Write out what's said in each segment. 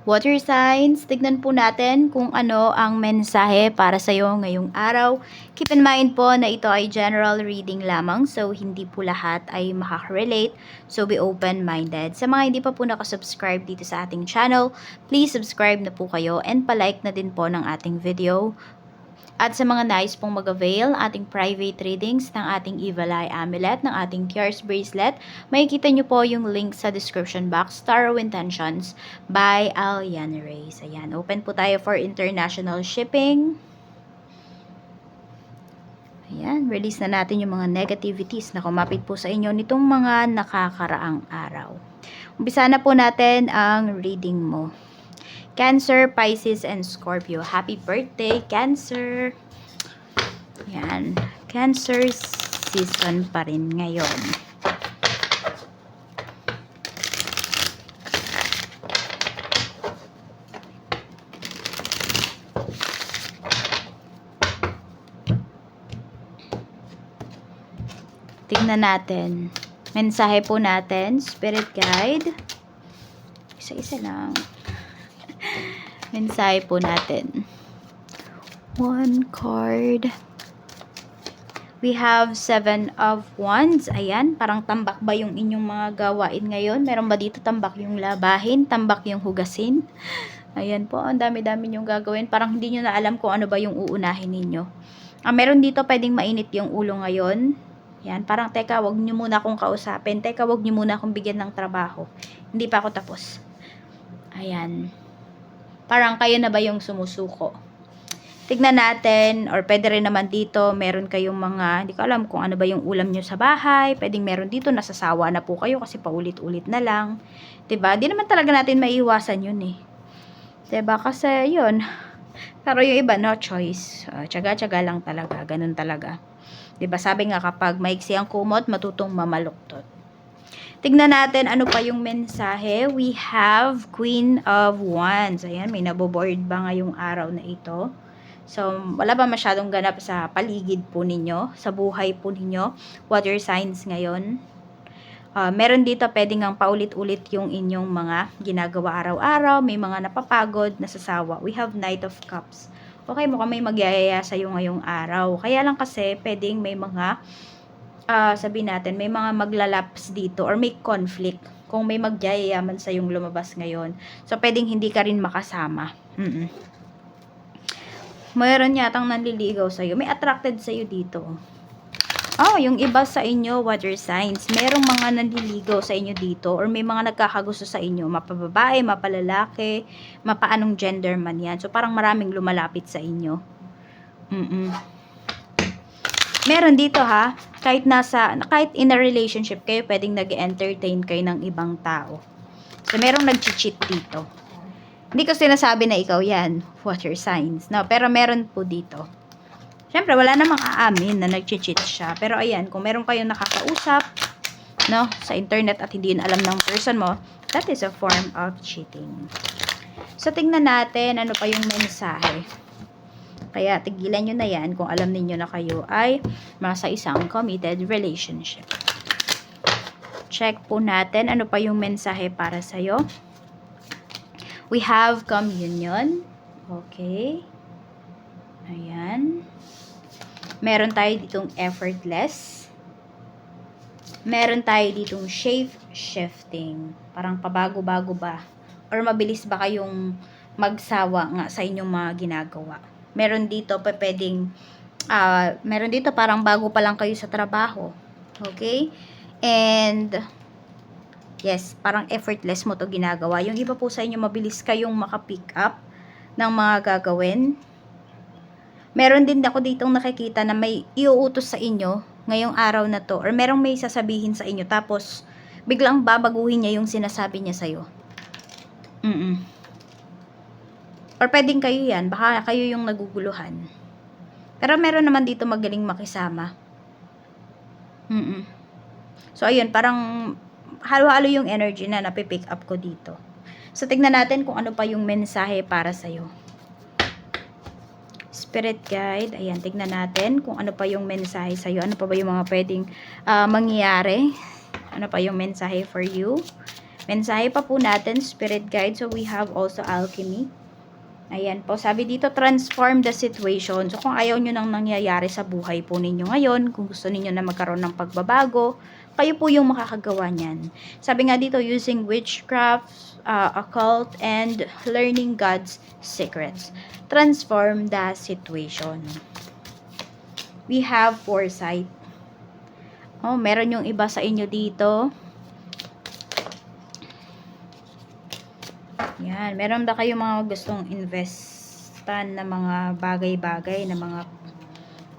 Water signs, tignan po natin kung ano ang mensahe para sa iyo ngayong araw. Keep in mind po na ito ay general reading lamang, so hindi po lahat ay makaka-relate. So be open-minded. Sa mga hindi pa po nakasubscribe dito sa ating channel, please subscribe na po kayo and palike na din po ng ating video. At sa mga nais pong mag-avail ating private readings ng ating Evil Eye Amulet, ng ating Cures Bracelet, makikita nyo po yung link sa description box, Tarot Intentions by Aliana Reyes. Ayan, open po tayo for international shipping. Ayan, release na natin yung mga negativities na kumapit po sa inyo nitong mga nakakaraang araw. Umpisa na po natin ang reading mo. Cancer, Pisces, and Scorpio. Happy birthday, Cancer! Yan. Cancer season pa rin ngayon. Tingnan natin. Mensahe po natin, Spirit Guide. Isa-isa lang. Mensahe po natin. One card. We have 7 of Wands. Ayan, parang tambak ba yung inyong mga gawain ngayon? Meron ba dito tambak yung labahin? Tambak yung hugasin? Ayan po, ang dami-dami yung gagawin. Parang hindi nyo na alam kung ano ba yung uunahin ninyo. Meron dito pwedeng mainit yung ulo ngayon. Yan, parang teka, wag nyo muna akong kausapin. Teka, wag nyo muna akong bigyan ng trabaho. Hindi pa ako tapos. Ayan. Parang kayo na ba yung sumusuko? Tignan natin, or pwede rin naman dito, meron kayong mga, hindi ko alam kung ano ba yung ulam nyo sa bahay. Pwedeng meron dito, nasasawa na po kayo kasi paulit-ulit na lang. 'Di ba? Di naman talaga natin maiiwasan yun eh. 'Di ba? Kasi yun. Pero yung iba, no choice. Tiyaga-tiyaga lang talaga. Ganun talaga. 'Di ba? Sabi nga kapag maiksi ang kumot, matutong mamaluktot. Tignan natin ano pa yung mensahe. We have Queen of Wands. Ayan, may naboboard ba ngayong araw na ito? So, wala ba masyadong ganap sa paligid po ninyo? Sa buhay po ninyo? Water signs ngayon? Meron dito pwedeng ang paulit-ulit yung inyong mga ginagawa araw-araw. May mga napapagod, nasasawa. We have Knight of Cups. Okay, mukhang may magyayaya sa'yo ngayong araw. Kaya lang kasi, pwedeng may mga sabihin natin, may mga maglalaps dito or may conflict kung may magyayaman sa yung lumabas ngayon. So, pwedeng hindi ka rin makasama. Mayroon yatang nanliligaw sa'yo. May attracted sa'yo dito. Yung iba sa inyo, water signs. Merong mga nanliligaw sa inyo dito or may mga nagkakagusto sa inyo. Mapababae, mapalalaki, mapaanong gender man yan. So, parang maraming lumalapit sa inyo. Meron dito ha, kahit in a relationship kayo, pwedeng nag-entertain kayo ng ibang tao. So, merong nag-cheat dito. Hindi ko sinasabi na ikaw yan, water signs. No, pero meron po dito. Siyempre, wala namang aamin na nag-cheat siya. Pero ayan, kung meron kayong nakakausap, no, sa internet at hindi yun alam ng person mo, that is a form of cheating. So, tingnan natin ano pa yung mensahe. Kaya tigilan nyo na yan kung alam niyo na kayo ay nasa isang committed relationship. Check po natin ano pa yung mensahe para sa'yo. We have communion. Okay. Ayan. Meron tayo ditong effortless. Meron tayo ditong shape-shifting. Parang pabago-bago ba? Or mabilis ba kayong magsawa nga sa inyong mga ginagawa? Meron dito meron dito parang bago pa lang kayo sa trabaho. Okay? And yes, parang effortless mo to ginagawa. Yung iba po sa inyo, mabilis kayong makapick up ng mga gagawin. Meron din ako ditong nakikita na may iuutos sa inyo ngayong araw na to. Or merong may sasabihin sa inyo. Tapos, biglang babaguhin niya yung sinasabi niya sa'yo. Or pwedeng kayo yan. Baka kayo yung naguguluhan. Pero meron naman dito magaling makisama. So, ayun. Parang halo-halo yung energy na napipick up ko dito. So, tignan natin kung ano pa yung mensahe para sa'yo. Spirit Guide. Ayan, tignan natin kung ano pa yung mensahe sa'yo. Ano pa ba yung mga pwedeng mangyayari. Ano pa yung mensahe for you. Mensahe pa po natin, spirit guide. So, we have also alchemy. Ayan po, sabi dito, transform the situation. So, kung ayaw nyo nang nangyayari sa buhay po ninyo ngayon, kung gusto ninyo na magkaroon ng pagbabago, kayo po yung makakagawa niyan. Sabi nga dito, using witchcraft, occult, and learning God's secrets. Transform the situation. We have foresight. Oh, meron yung iba sa inyo dito. Yan, meron ba kayo mga gustong investan na mga bagay-bagay, na mga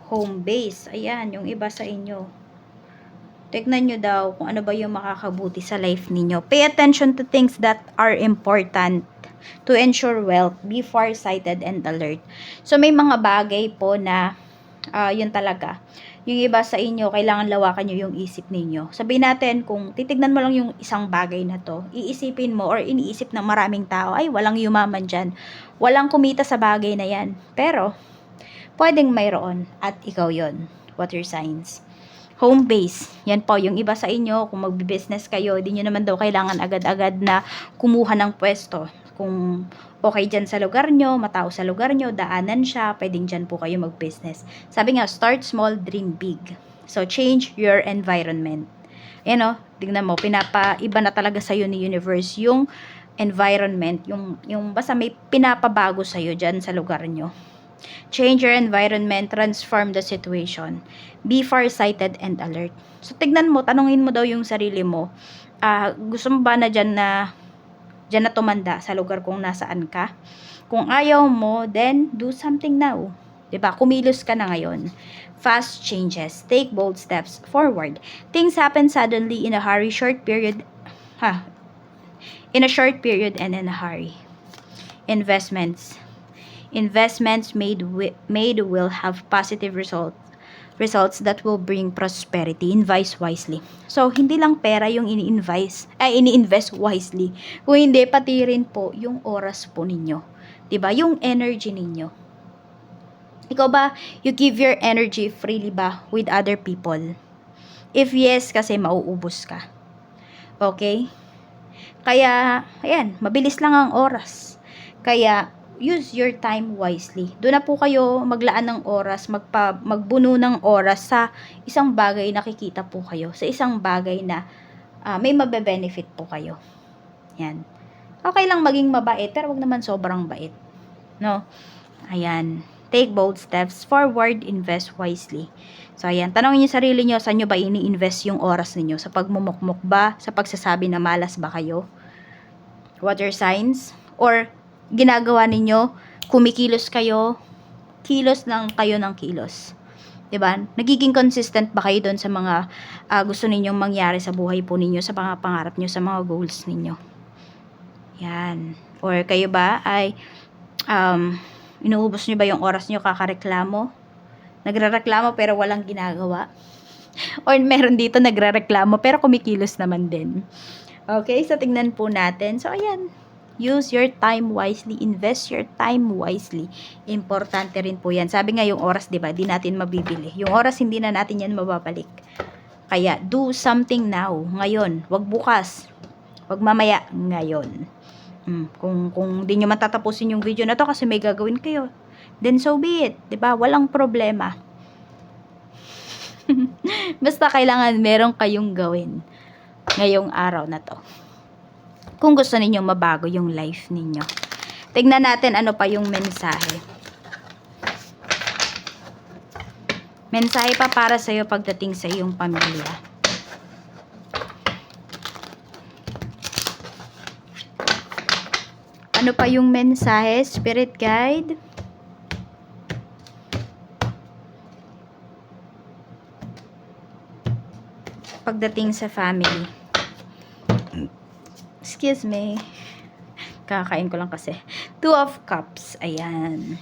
home base? Ayan, yung iba sa inyo. Tignan nyo daw kung ano ba yung makakabuti sa life ninyo. Pay attention to things that are important to ensure wealth. Be farsighted and alert. So, may mga bagay po na yun talaga. Yung iba sa inyo, kailangan lawakan nyo yung isip ninyo. Sabihin natin, kung titignan mo lang yung isang bagay na to, iisipin mo or iniisip ng maraming tao, ay, walang yumaman dyan. Walang kumita sa bagay na yan. Pero, pwedeng mayroon at ikaw yon. Water signs. Home base. Yan po, yung iba sa inyo, kung magbi-business kayo, di nyo naman daw kailangan agad-agad na kumuha ng pwesto. Kung okay dyan sa lugar nyo, matao sa lugar nyo, daanan siya, pwedeng dyan po kayo mag-business. Sabi nga, start small, dream big. So, change your environment. Ayan o, tingnan mo, pinapaiba na talaga sa'yo ni universe yung environment, yung basta may pinapabago sa'yo dyan sa lugar nyo. Change your environment, transform the situation. Be farsighted and alert. So, tignan mo, tanungin mo daw yung sarili mo, gusto mo ba na dyan na tumanda sa lugar kung nasaan ka? Kung ayaw mo, then do something now. 'Di ba? Kumilos ka na ngayon. Fast changes. Take bold steps forward. Things happen suddenly in a hurry, short period, in a short period and in a hurry. Investments. Investments made will have positive results that will bring prosperity. Invest wisely. So, hindi lang pera yung ini-invest wisely. Kung hindi, pati rin po yung oras po ninyo. 'Di ba? Yung energy ninyo. Ikaw ba, you give your energy freely ba with other people? If yes, kasi mauubos ka. Okay? Kaya, ayan, mabilis lang ang oras. Kaya, use your time wisely. Doon na po kayo maglaan ng oras, magbuno ng oras sa isang bagay na kikita po kayo, sa isang bagay na may mabe-benefit po kayo. Yan. Okay lang maging mabait, pero wag naman sobrang bait. No? Ayan. Take bold steps forward, invest wisely. So, ayan. Tanongin niyo sarili niyo, saan niyo ba ini-invest yung oras niyo? Sa pagmumukmuk ba? Sa pagsasabi na malas ba kayo? Water signs? Or ginagawa ninyo, kumikilos kayo, kilos lang kayo ng kilos. 'Di ba? Nagiging consistent ba kayo doon sa mga gusto ninyong mangyari sa buhay po ninyo, sa mga pangarap niyo, sa mga goals ninyo? Yan. Or kayo ba ay inuubos niyo ba yung oras niyo kakareklamo? Nagrereklamo pero walang ginagawa? Or meron dito nagrereklamo pero kumikilos naman din. Okay, so tingnan po natin. So, ayan. Use your time wisely. Invest your time wisely. Importante rin po yan. Sabi nga yung oras, di ba, di natin mabibili. Yung oras, hindi na natin yan mababalik. Kaya, do something now. Ngayon. Wag bukas. Wag mamaya. Ngayon. Kung di nyo matatapusin yung video na to kasi may gagawin kayo, then so be it. Di ba? Walang problema. Basta kailangan meron kayong gawin ngayong araw na to. Kung gusto ninyong mabago yung life ninyo. Tignan natin ano pa yung mensahe. Mensahe pa para sa'yo pagdating sa iyong pamilya. Ano pa yung mensahe, Spirit Guide? Pagdating sa family. Excuse me. Kakain ko lang kasi. 2 of Cups. Ayan.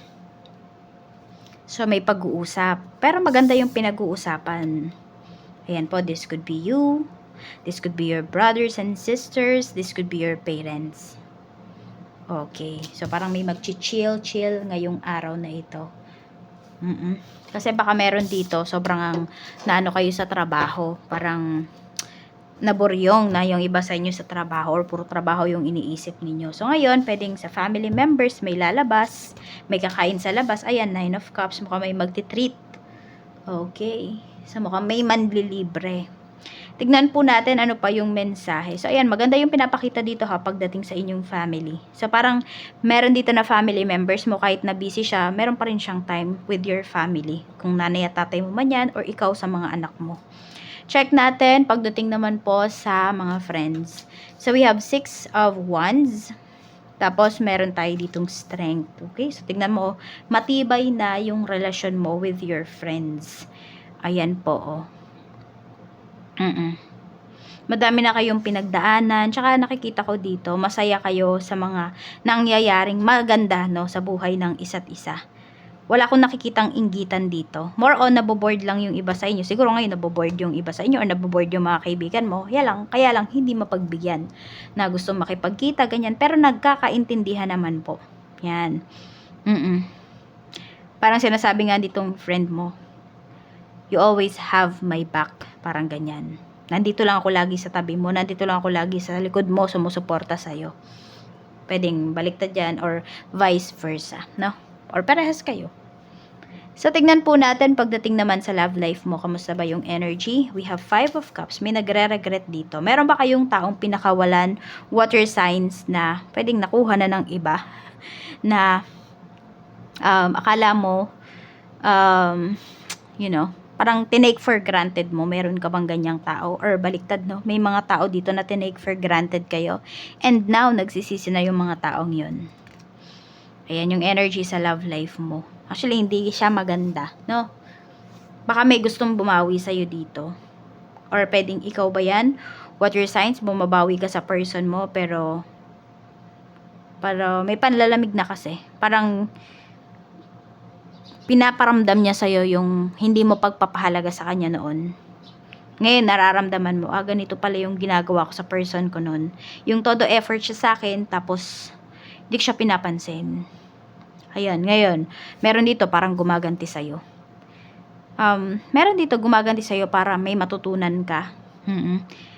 So, may pag-uusap. Pero maganda yung pinag-uusapan. Ayan po, this could be you. This could be your brothers and sisters. This could be your parents. Okay. So, parang may mag-chill ngayong araw na ito. Kasi baka meron dito, sobrang naano kayo sa trabaho. Parang naburyong na yung iba sa inyo sa trabaho or puro trabaho yung iniisip ninyo. So, ngayon, pwedeng sa family members, may lalabas, may kakain sa labas. Ayan, 9 of Cups, mukhang may magti-treat. Okay. So, mukhang may manlilibre. Tignan po natin ano pa yung mensahe. So, ayan, maganda yung pinapakita dito ha, pagdating sa inyong family. So, parang meron dito na family members mo, kahit na busy siya, meron pa rin siyang time with your family. Kung nanay at tatay mo man yan, or ikaw sa mga anak mo. Check natin pagdating naman po sa mga friends. So, we have 6 of Wands. Tapos, meron tayo ditong strength. Okay? So, tignan mo, matibay na yung relasyon mo with your friends. Ayan po, oh. Madami na kayong pinagdaanan. Tsaka nakikita ko dito, masaya kayo sa mga nangyayaring maganda, no, sa buhay ng isa't isa. Wala akong nakikitang inggitan dito. More on, naboboard lang yung iba sa inyo. Siguro ngayon, naboboard yung iba sa inyo or naboboard yung mga kaibigan mo. Kaya lang, hindi mapagbigyan na gusto makipagkita, ganyan. Pero nagkakaintindihan naman po. Yan. Parang sinasabi nga ditong friend mo, you always have my back. Parang ganyan. Nandito lang ako lagi sa tabi mo. Nandito lang ako lagi sa likod mo, sumusuporta sa'yo. Pwedeng baliktad yan or vice versa, no? Or parehas kayo. So, tignan po natin pagdating naman sa love life mo. Kamusta ba yung energy? We have 5 of Cups. May nagre-regret dito. Meron ba kayong taong pinakawalan, water signs na pwedeng nakuha na ng iba? Na akala mo, parang tinake for granted mo. Meron ka bang ganyang tao? Or baliktad, no? May mga tao dito na tinake for granted kayo. And now, nagsisisi na yung mga taong yun. Ayan yung energy sa love life mo. Actually, hindi siya maganda, no? Baka may gustong bumawi sa'yo dito. Or pwedeng ikaw ba yan? Water signs, bumabawi ka sa person mo, pero may panlalamig na kasi. Parang pinaparamdam niya sa'yo yung hindi mo pagpapahalaga sa kanya noon. Ngayon, nararamdaman mo, ganito pala yung ginagawa ko sa person ko noon. Yung todo effort siya sa akin, tapos hindi siya pinapansin. Ayan, ngayon, meron dito parang gumaganti sa'yo. Meron dito gumaganti sa'yo para may matutunan ka.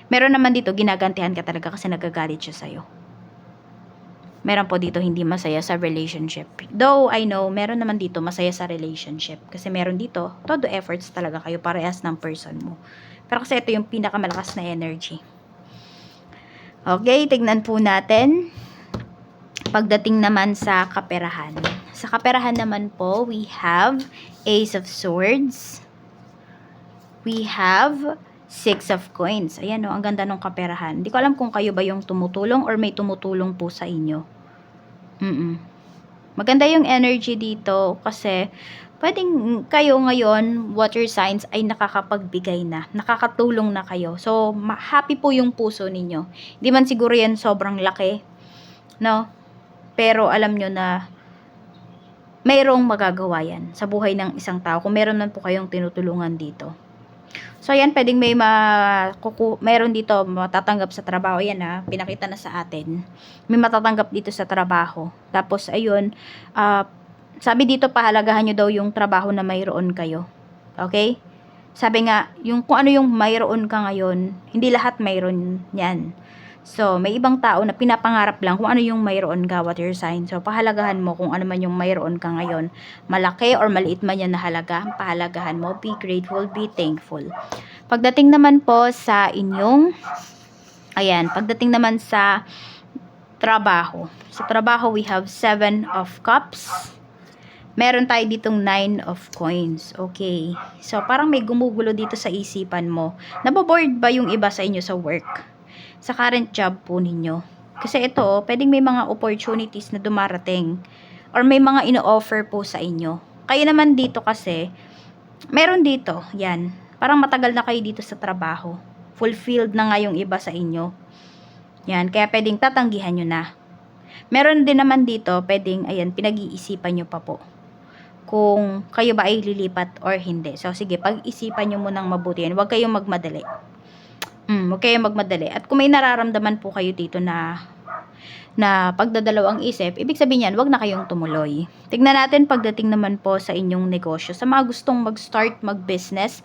Meron naman dito, ginagantihan ka talaga kasi nagagalit siya sa'yo. Meron po dito hindi masaya sa relationship. Though, I know, meron naman dito masaya sa relationship. Kasi meron dito, todo efforts talaga kayo parehas ng person mo. Pero kasi ito yung pinakamalakas na energy. Okay, tignan po natin. Pagdating naman sa kaperahan. Sa kaperahan naman po, we have Ace of Swords. We have 6 of Coins. Ayan o, ang ganda ng kaperahan. Hindi ko alam kung kayo ba yung tumutulong or may tumutulong po sa inyo. Maganda yung energy dito kasi pwedeng kayo ngayon, water signs, ay nakakapagbigay na. Nakakatulong na kayo. So, happy po yung puso ninyo. Hindi man siguro yan sobrang laki, no? Pero alam nyo na mayroong magagawa yan sa buhay ng isang tao kung meron man po kayong tinutulungan dito. So, ayan, pwedeng meron dito matatanggap sa trabaho. Ayan ha, pinakita na sa atin. May matatanggap dito sa trabaho. Tapos, ayun, sabi dito, pahalagahan nyo daw yung trabaho na mayroon kayo. Okay? Sabi nga, kung ano yung mayroon ka ngayon, hindi lahat mayroon yan. So, may ibang tao na pinapangarap lang kung ano yung mayroon ka, water sign. So, pahalagahan mo kung ano man yung mayroon ka ngayon. Malaki or maliit man yan na halaga, pahalagahan mo. Be grateful, be thankful. Pagdating naman po sa inyong, pagdating naman sa trabaho. Sa trabaho, we have 7 of Cups. Meron tayo ditong 9 of Coins. Okay. So, parang may gumugulo dito sa isipan mo. Naboboard ba yung iba sa inyo sa work? Sa current job po ninyo. Kasi ito, pwedeng may mga opportunities na dumarating or may mga ino-offer po sa inyo. Kaya naman dito kasi, meron dito, yan. Parang matagal na kayo dito sa trabaho. Fulfilled na nga yung iba sa inyo. Yan, kaya pwedeng tatanggihan nyo na. Meron din naman dito, pwedeng, pinag-iisipan nyo pa po. Kung kayo ba ay lilipat or hindi. So, sige, pag-isipan nyo munang mabuti yan. Huwag kayong magmadali. Huwag kayong magmadali. At kung may nararamdaman po kayo dito na pagdadalawang isip, ibig sabihin yan, huwag na kayong tumuloy. Tignan natin pagdating naman po sa inyong negosyo. Sa mga gustong mag-start, mag-business,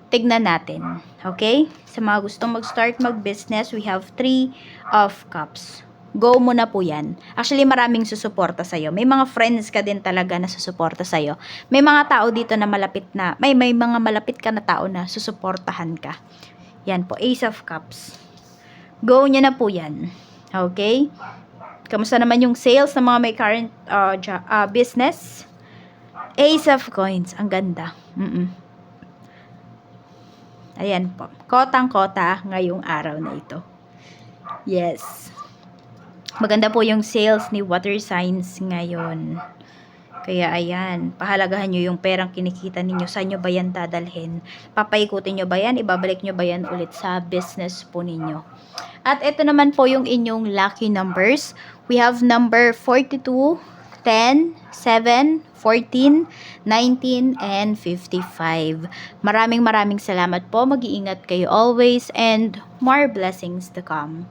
tignan natin. Okay? Sa mga gustong mag-start mag-business, we have 3 of Cups. Go mo na po yan. Actually, maraming susuporta sa'yo. May mga friends ka din talaga na susuporta sa'yo. May mga tao dito na malapit na, may mga malapit ka na tao na susuportahan ka. Yan po, Ace of Cups. Go nyo na po yan. Okay? Kamusta naman yung sales ng mga may current business? Ace of Coins. Ang ganda. Ayan po. Kotang-kota ngayong araw na ito. Yes. Maganda po yung sales ni water signs ngayon. Kaya ayan, pahalagahan nyo yung perang kinikita ninyo. Saan nyo ba yan dadalhin? Papaikutin nyo ba yan? Ibabalik nyo ba yan ulit sa business po ninyo? At ito naman po yung inyong lucky numbers. We have number 42, 10, 7, 14, 19, and 55. Maraming salamat po. Mag-iingat kayo always and more blessings to come.